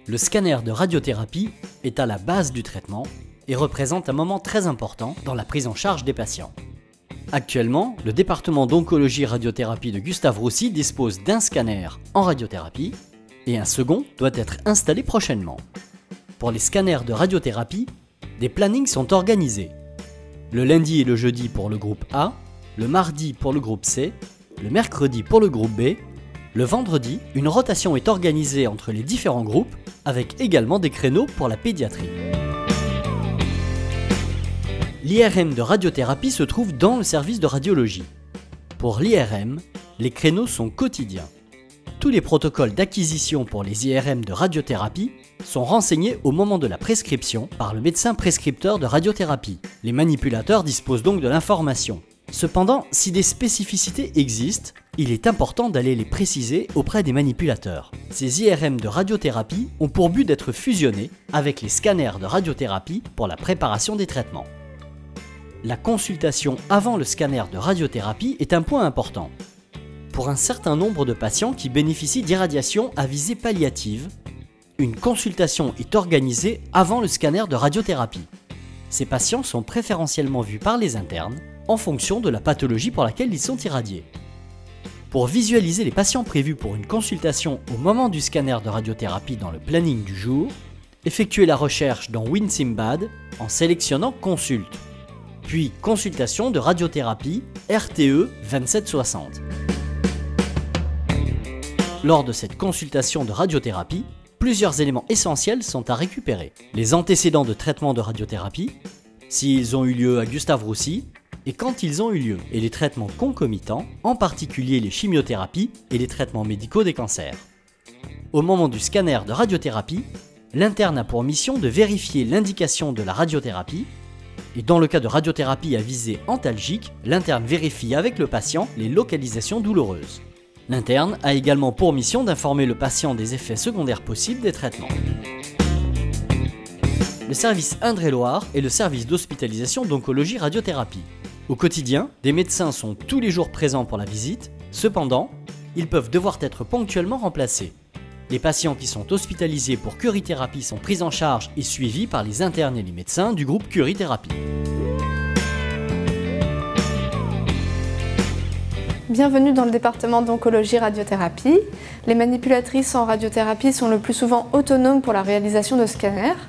Le scanner de radiothérapie est à la base du traitement et représente un moment très important dans la prise en charge des patients. Actuellement, le département d'oncologie radiothérapie de Gustave Roussy dispose d'un scanner en radiothérapie et un second doit être installé prochainement. Pour les scanners de radiothérapie, des plannings sont organisés. Le lundi et le jeudi pour le groupe A, le mardi pour le groupe C, le mercredi pour le groupe B. Le vendredi, une rotation est organisée entre les différents groupes, avec également des créneaux pour la pédiatrie. L'IRM de radiothérapie se trouve dans le service de radiologie. Pour l'IRM, les créneaux sont quotidiens. Tous les protocoles d'acquisition pour les IRM de radiothérapie sont renseignés au moment de la prescription par le médecin prescripteur de radiothérapie. Les manipulateurs disposent donc de l'information. Cependant, si des spécificités existent, il est important d'aller les préciser auprès des manipulateurs. Ces IRM de radiothérapie ont pour but d'être fusionnés avec les scanners de radiothérapie pour la préparation des traitements. La consultation avant le scanner de radiothérapie est un point important. Pour un certain nombre de patients qui bénéficient d'irradiation à visée palliative, une consultation est organisée avant le scanner de radiothérapie. Ces patients sont préférentiellement vus par les internes en fonction de la pathologie pour laquelle ils sont irradiés. Pour visualiser les patients prévus pour une consultation au moment du scanner de radiothérapie dans le planning du jour, effectuez la recherche dans WinSIMBAD en sélectionnant Consulte, puis Consultation de radiothérapie RTE 2760. Lors de cette consultation de radiothérapie, plusieurs éléments essentiels sont à récupérer. Les antécédents de traitement de radiothérapie, s'ils ont eu lieu à Gustave Roussy, et quand ils ont eu lieu, et les traitements concomitants, en particulier les chimiothérapies et les traitements médicaux des cancers. Au moment du scanner de radiothérapie, l'interne a pour mission de vérifier l'indication de la radiothérapie, et dans le cas de radiothérapie à visée antalgique, l'interne vérifie avec le patient les localisations douloureuses. L'interne a également pour mission d'informer le patient des effets secondaires possibles des traitements. Le service Indre-et-Loire est le service d'hospitalisation d'oncologie radiothérapie. Au quotidien, des médecins sont tous les jours présents pour la visite, cependant, ils peuvent devoir être ponctuellement remplacés. Les patients qui sont hospitalisés pour curithérapie sont pris en charge et suivis par les internes et les médecins du groupe curithérapie. Bienvenue dans le département d'oncologie radiothérapie. Les manipulatrices en radiothérapie sont le plus souvent autonomes pour la réalisation de scanners.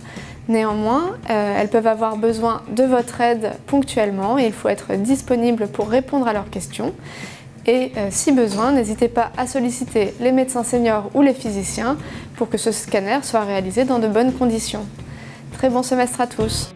Néanmoins, elles peuvent avoir besoin de votre aide ponctuellement et il faut être disponible pour répondre à leurs questions. Et si besoin, n'hésitez pas à solliciter les médecins seniors ou les physiciens pour que ce scanner soit réalisé dans de bonnes conditions. Très bon semestre à tous!